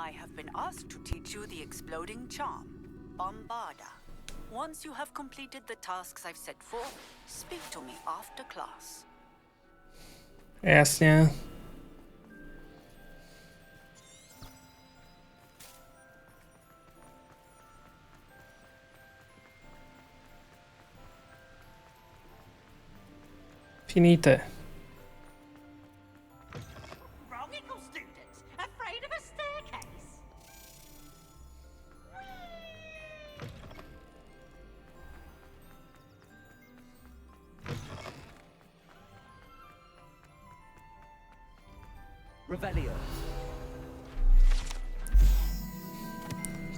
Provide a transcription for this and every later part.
I have been asked to teach you the exploding charm, Bombarda. Once you have completed the tasks I've set forth, speak to me after class. Jasně. Finite. Wrong students, afraid of a staircase. Revelio.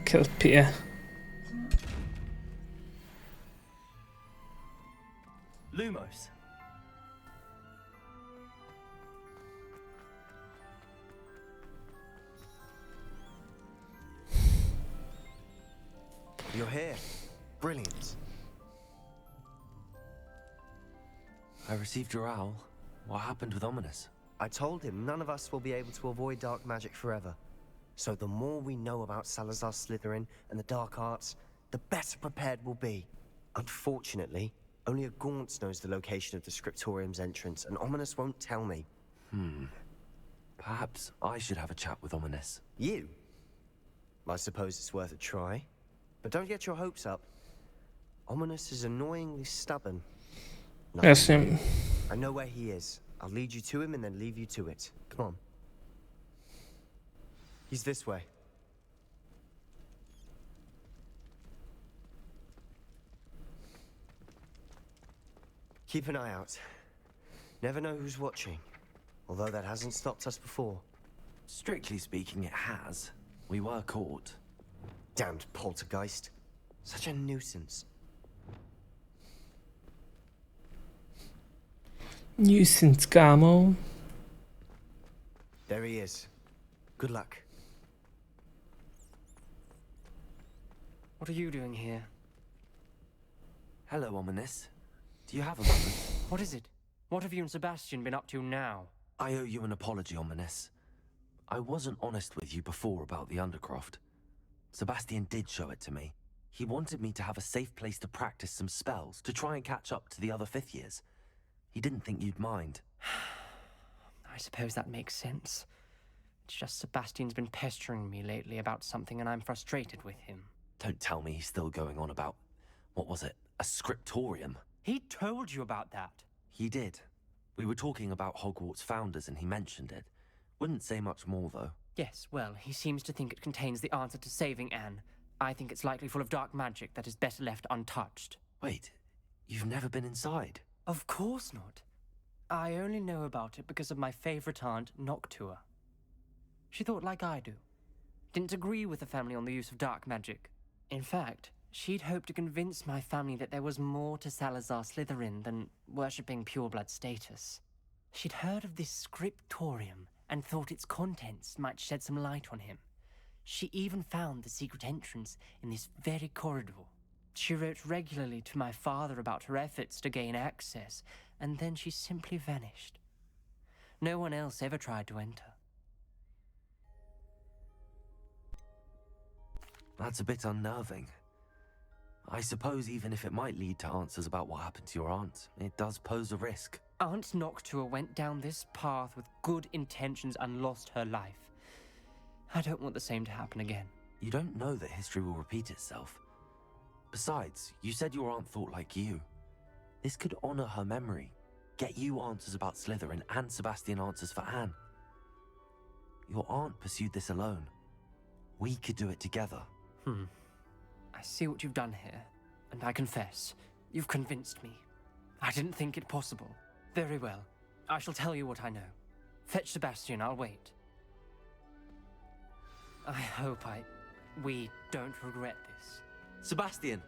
Kelpie. Lumos. You're here. Brilliant. I received your owl. What happened with Ominous? I told him none of us will be able to avoid dark magic forever. So the more we know about Salazar Slytherin and the dark arts, the better prepared we'll be. Unfortunately, only a Gaunt knows the location of the Scriptorium's entrance, and Ominous won't tell me. Perhaps I should have a chat with Ominous. You? I suppose it's worth a try. But don't get your hopes up. Ominous is annoyingly stubborn. Jasně. I know where he is. I'll lead you to him and then leave you to it. Come on. He's this way. Keep an eye out. Never know who's watching. Although that hasn't stopped us before. Strictly speaking, it has. We were caught. Damned poltergeist. Such a nuisance. Nuisance, kámo. There he is. Good luck. What are you doing here? Hello, Ominous. Do you have a moment? What is it? What have you and Sebastian been up to now? I owe you an apology, Ominous. I wasn't honest with you before about the Undercroft. Sebastian did show it to me. He wanted me to have a safe place to practice some spells, to try and catch up to the other fifth years. He didn't think you'd mind. I suppose that makes sense. It's just Sebastian's been pestering me lately about something and I'm frustrated with him. Don't tell me he's still going on about, what was it, a scriptorium? He told you about that. He did. We were talking about Hogwarts founders and he mentioned it. Wouldn't say much more, though. Yes, well, he seems to think it contains the answer to saving Anne. I think it's likely full of dark magic that is better left untouched. Wait, you've never been inside? Of course not. I only know about it because of my favorite aunt, Noctua. She thought like I do. Didn't agree with the family on the use of dark magic. In fact, she'd hoped to convince my family that there was more to Salazar Slytherin than worshipping pureblood status. She'd heard of this scriptorium and thought its contents might shed some light on him. She even found the secret entrance in this very corridor. She wrote regularly to my father about her efforts to gain access, and then she simply vanished. No one else ever tried to enter. That's a bit unnerving. I suppose even if it might lead to answers about what happened to your aunt, it does pose a risk. Aunt Noctua went down this path with good intentions and lost her life. I don't want the same to happen again. You don't know that history will repeat itself. Besides, you said your aunt thought like you. This could honor her memory, get you answers about Slytherin and Sebastian answers for Anne. Your aunt pursued this alone. We could do it together. I see what you've done here, and I confess, you've convinced me. I didn't think it possible. Very well. I shall tell you what I know. Fetch Sebastian, I'll wait. I hope we don't regret this. Sebastian,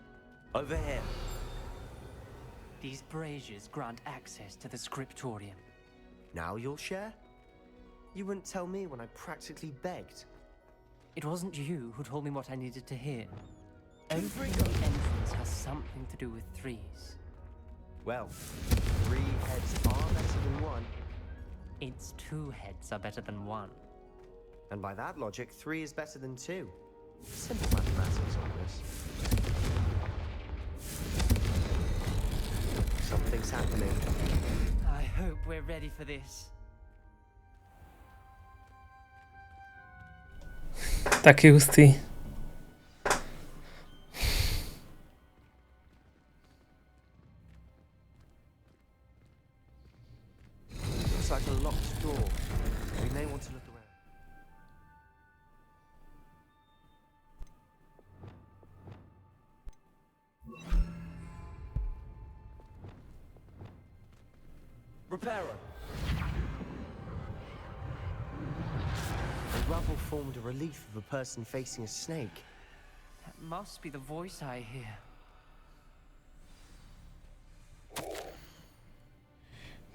over here. These braziers grant access to the scriptorium. Now you'll share? You wouldn't tell me when I practically begged. It wasn't you who told me what I needed to hear. Opening the entrance has something to do with threes. Well, 3 heads are better than 1. Its 2 heads are better than 1. And by that logic, 3 is better than 2. Simple mathematics on this. Something's happening. I hope we're ready for this. Taky hustý. Looks like a locked door. We may want to look around. Reparo! The rubble formed a relief of a person facing a snake. That must be the voice I hear.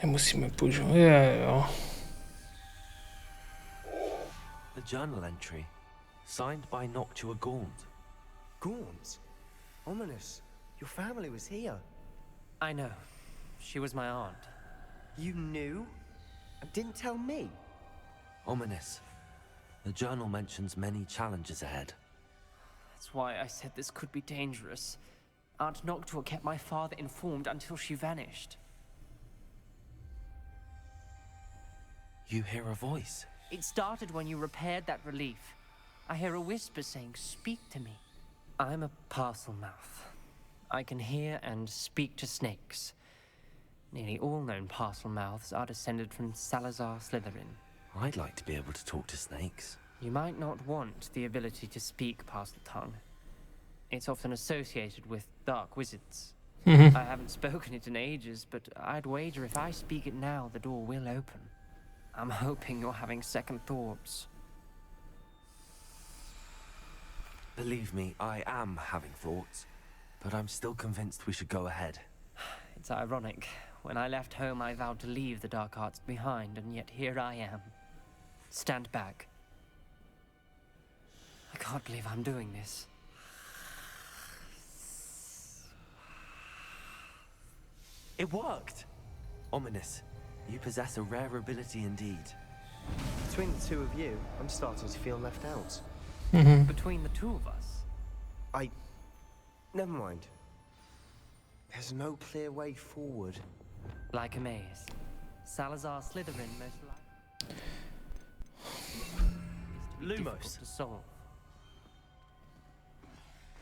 Nemusíme používat. Jo. The journal entry, signed by Noctua Gaunt. Gaunt? Ominous. Your family was here. I know. She was my aunt. You knew? And didn't tell me? Ominous. The journal mentions many challenges ahead. That's why I said this could be dangerous. Aunt Noctua kept my father informed until she vanished. You hear a voice. It started when you repaired that relief. I hear a whisper saying, "Speak to me." I'm a parcel mouth. I can hear and speak to snakes. Nearly all known parcel mouths are descended from Salazar Slytherin. I'd like to be able to talk to snakes. You might not want the ability to speak parcel tongue. It's often associated with dark wizards. I haven't spoken it in ages, but I'd wager if I speak it now, the door will open. I'm hoping you're having second thoughts. Believe me, I am having thoughts, but I'm still convinced we should go ahead. It's ironic. When I left home, I vowed to leave the dark arts behind, and yet here I am. Stand back. I can't believe I'm doing this. It worked! Ominous, you possess a rare ability indeed. Between the two of you, I'm starting to feel left out. Between the two of us. Never mind. There's no clear way forward. Like a maze. Salazar Slytherin most likely Lumos. to solve.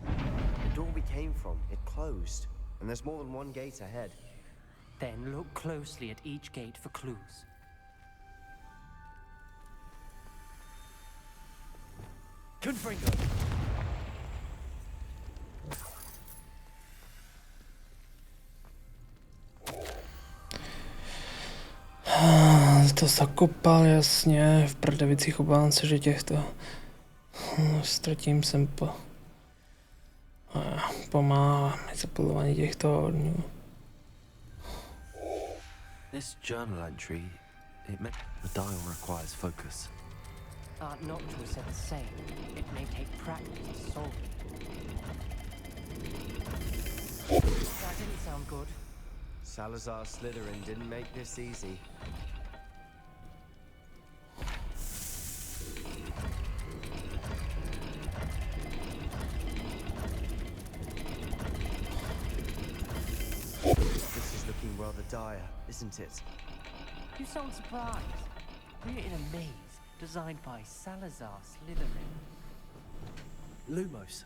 The door we came from, it closed. And there's more than one gate ahead. Then look closely at each gate for clues. Confringo! To zakopal, jasně. V Prdevicích obávám se, že těchto... ztratím sem pomáhá zapojování těchto horňů. This journal entry, it meant the dial requires focus. Aunt Noctua said the same. It may take practice to solve it. That didn't sound good. Salazar Slytherin didn't make this easy. This is looking rather dire, isn't it? You sound surprised. We're in a maze designed by Salazar Slytherin. Lumos.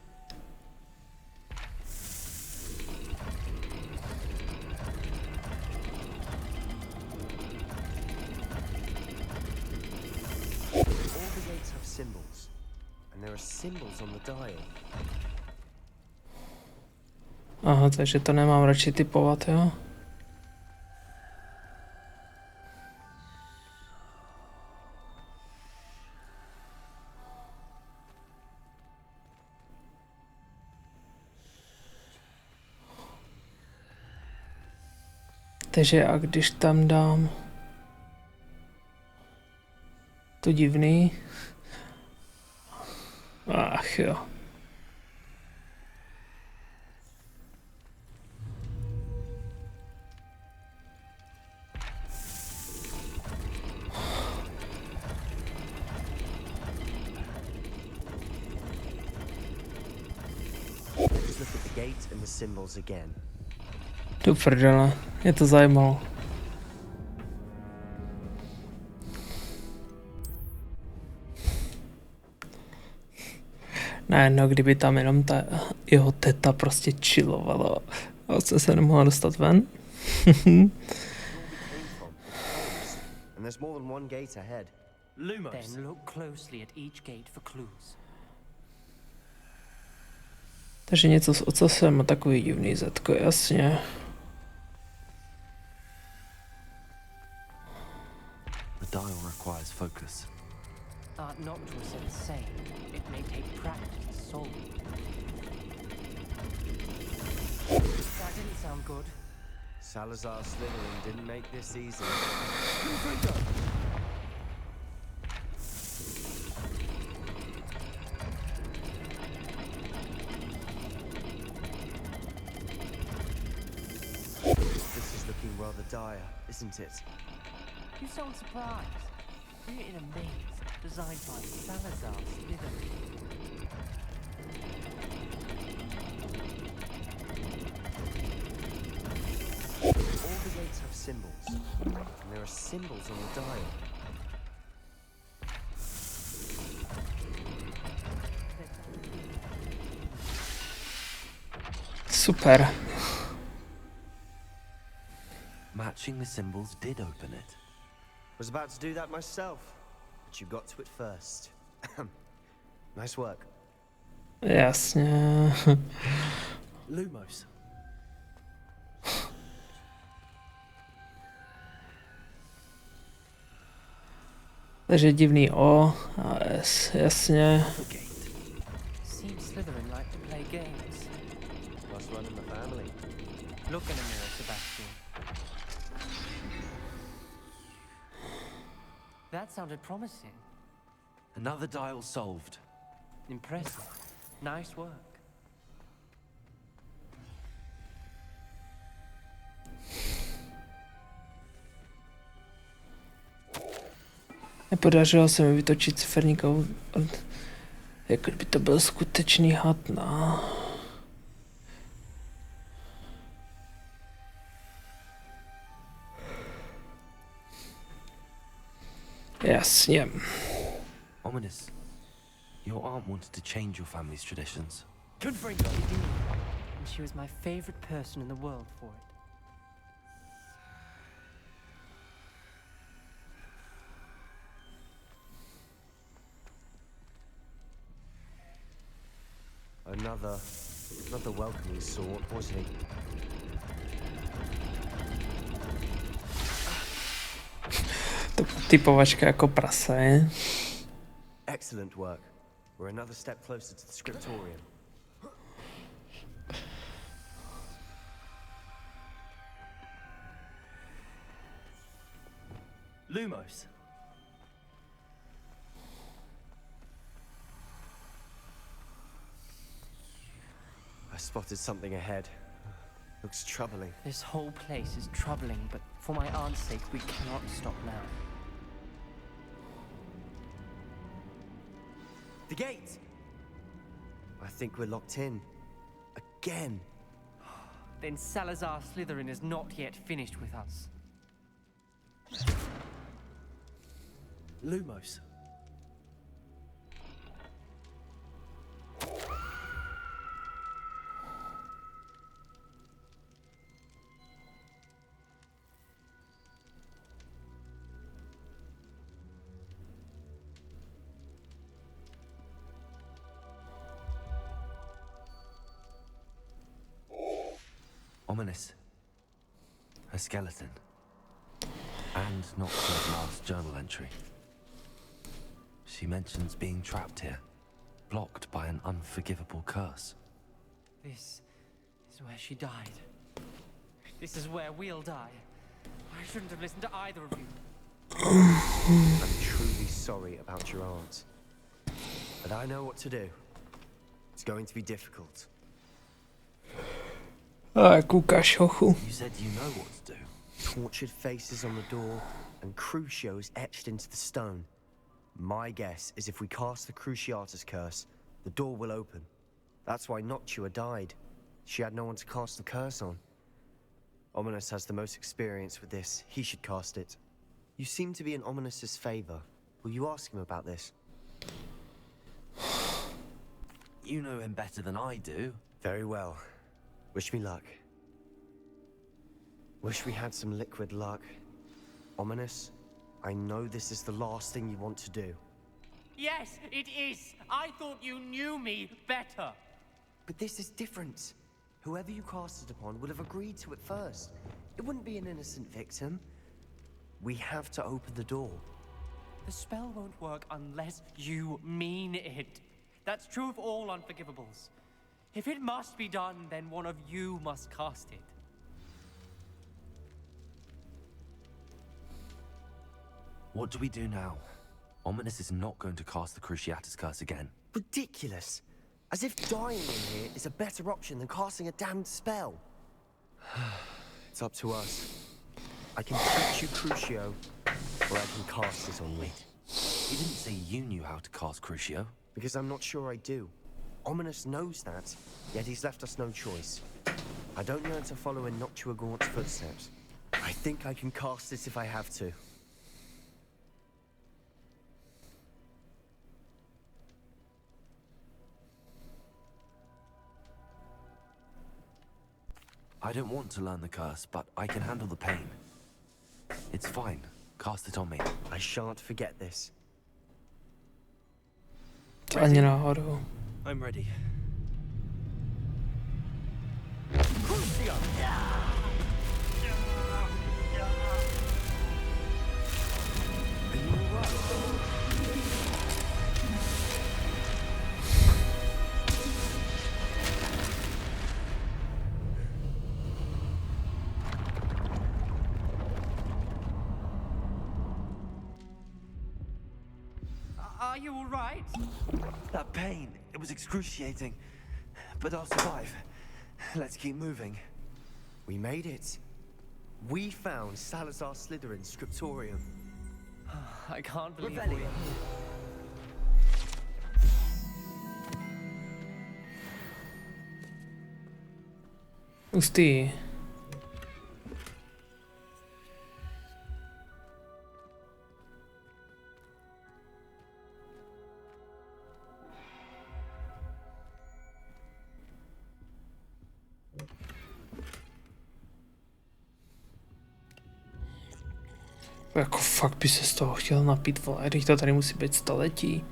All the gates have symbols, and there are symbols on the dial. Aha, takže to nemám radši typovat, jo? Takže a když tam dám to divný, ach jo. gate and the symbols again. Do prdele, mě to zajímalo. No, kdyby tam jenom ta jeho teta prostě chillovala a se nemohla dostat ven. And there's more than one gate ahead. Lumos. Then look closely at each gate for clues. Takže něco s ocasem a takový divný zetko, jasně. The dial requires focus. Art Noctua said the same. It may take practice to solve. That didn't sound good. Salazar Slytherin didn't make this easy. This is looking rather dire, isn't it? You sound surprised. We're in a maze designed by Salazar Slytherin. All the gates have symbols, and there are symbols on the dial. Super. Matching the symbols did open it. Was about to do that myself, but you got to it first. Nice work. Jasně. Lumos. Takže divný O a S, jasně. The gate. Seems Slytherin like to play games. Must run in the family. Look in a mirror, Sebastian. That sounded promising. Another dial solved. Impressive. Nice work. Nepodařilo se mi vytočit ciferníkou, jako by to byl skutečný had, no. Jasně. Ominous. Your aunt wanted to change your family's traditions. Confringo. And she was my favorite person in the world for it. Another welcoming sort, was he? To typovačka jako prase. Excellent work. We're another step closer to the scriptorium. Lumos. I spotted something ahead. Looks troubling. This whole place is troubling, but for my aunt's sake, we cannot stop now. The gate! I think we're locked in. Again. Then Salazar Slytherin is not yet finished with us. Lumos. Ominous. A skeleton. And Noctua's last journal entry. She mentions being trapped here, blocked by an unforgivable curse. This is where she died. This is where we'll die. I shouldn't have listened to either of you. I'm truly sorry about your aunt. But I know what to do. It's going to be difficult. A koukáš, hochu. You said you know what to do. Tortured faces on the door and crucios etched into the stone. My guess is if we cast the Cruciatus curse, the door will open. That's why Noctua died. She had no one to cast the curse on. Ominous has the most experience with this. He should cast it. You seem to be in Ominous's favor. Will you ask him about this? You know him better than I do. Very well. Wish me luck. Wish we had some liquid luck. Ominous, I know this is the last thing you want to do. Yes, it is. I thought you knew me better. But this is different. Whoever you cast it upon would have agreed to it first. It wouldn't be an innocent victim. We have to open the door. The spell won't work unless you mean it. That's true of all unforgivables. If it must be done, then one of you must cast it. What do we do now? Ominous is not going to cast the Cruciatus curse again. Ridiculous. As if dying in here is a better option than casting a damned spell. It's up to us. I can teach you Crucio, or I can cast it on you. You didn't say you knew how to cast Crucio. Because I'm not sure I do. Ominous knows that, yet he's left us no choice. I don't yearn to follow in Noctua Gaunt's footsteps. I think I can cast it if I have to. I don't want to learn the curse, but I can handle the pain. It's fine. Cast it on me. I shan't forget this. Ani náhodou. I'm ready. Are you all right? That pain, it was excruciating. But I'll survive. Let's keep moving. We made it. We found Salazar Slytherin's scriptorium. I can't believe Revelio. Hustý. Jako fakt by se z toho chtěl napít, vole, když to tady musí být století.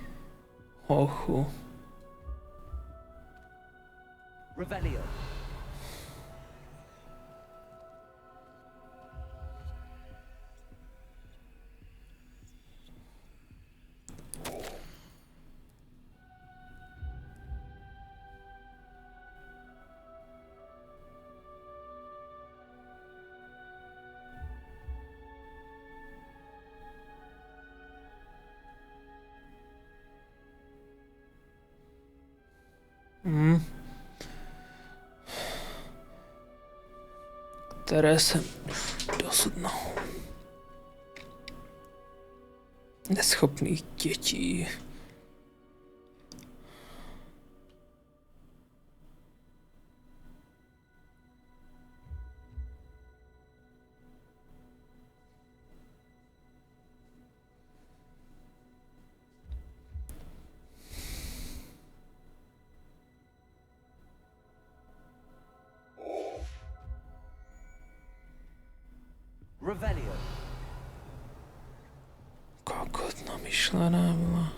Ochu. Revelio. Které jsem dosud neschopných dětí. Revelio. Kokot namyšlená byla.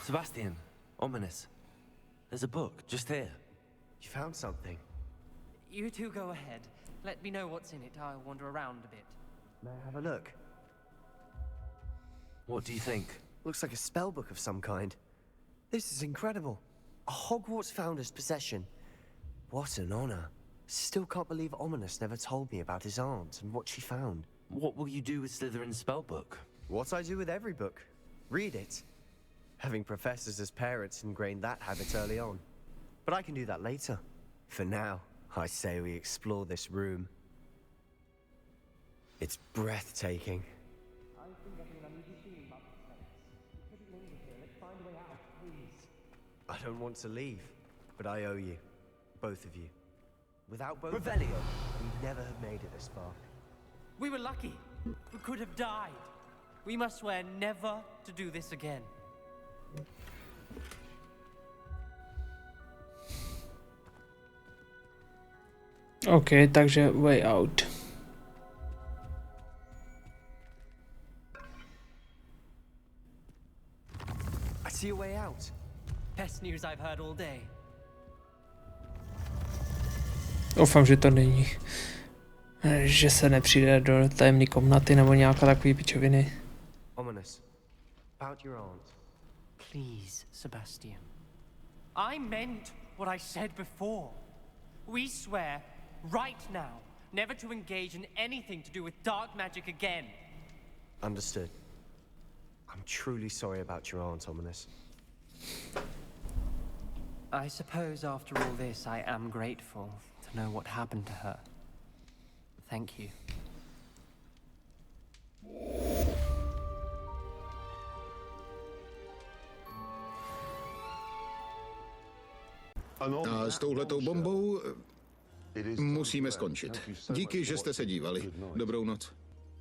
Sebastian, Ominous. There's a book just here. You found something. You two go ahead. Let me know what's in it. I'll wander around a bit. May I have a look? What do you think? Looks like a spell book of some kind. This is incredible. A Hogwarts founder's possession. What an honor. Still can't believe Ominous never told me about his aunt and what she found. What will you do with Slytherin's spellbook? What I do with every book. Read it. Having professors as parents ingrained that habit early on. But I can do that later. For now, I say we explore this room. It's breathtaking. I don't want to leave. But I owe you. Both of you. Without both Revelio, we'd never have made it this far. We were lucky. We could have died. We must swear never to do this again. OK, takže way out. I see a way out. Best news I've heard all day. Doufám, že to není. Že se nepřijde do tajemné komnaty nebo nějaká takový pičoviny. Ominous. About your aunt. Please, Sebastian. I meant what I said before. We swear, right now, never to engage in anything to do with dark magic again. Understood. I'm truly sorry about your aunt, Ominous. I suppose after all this, I am grateful to know what happened to her. Thank you. A s touhletou bombou musíme skončit. Díky, že jste se dívali. Dobrou noc.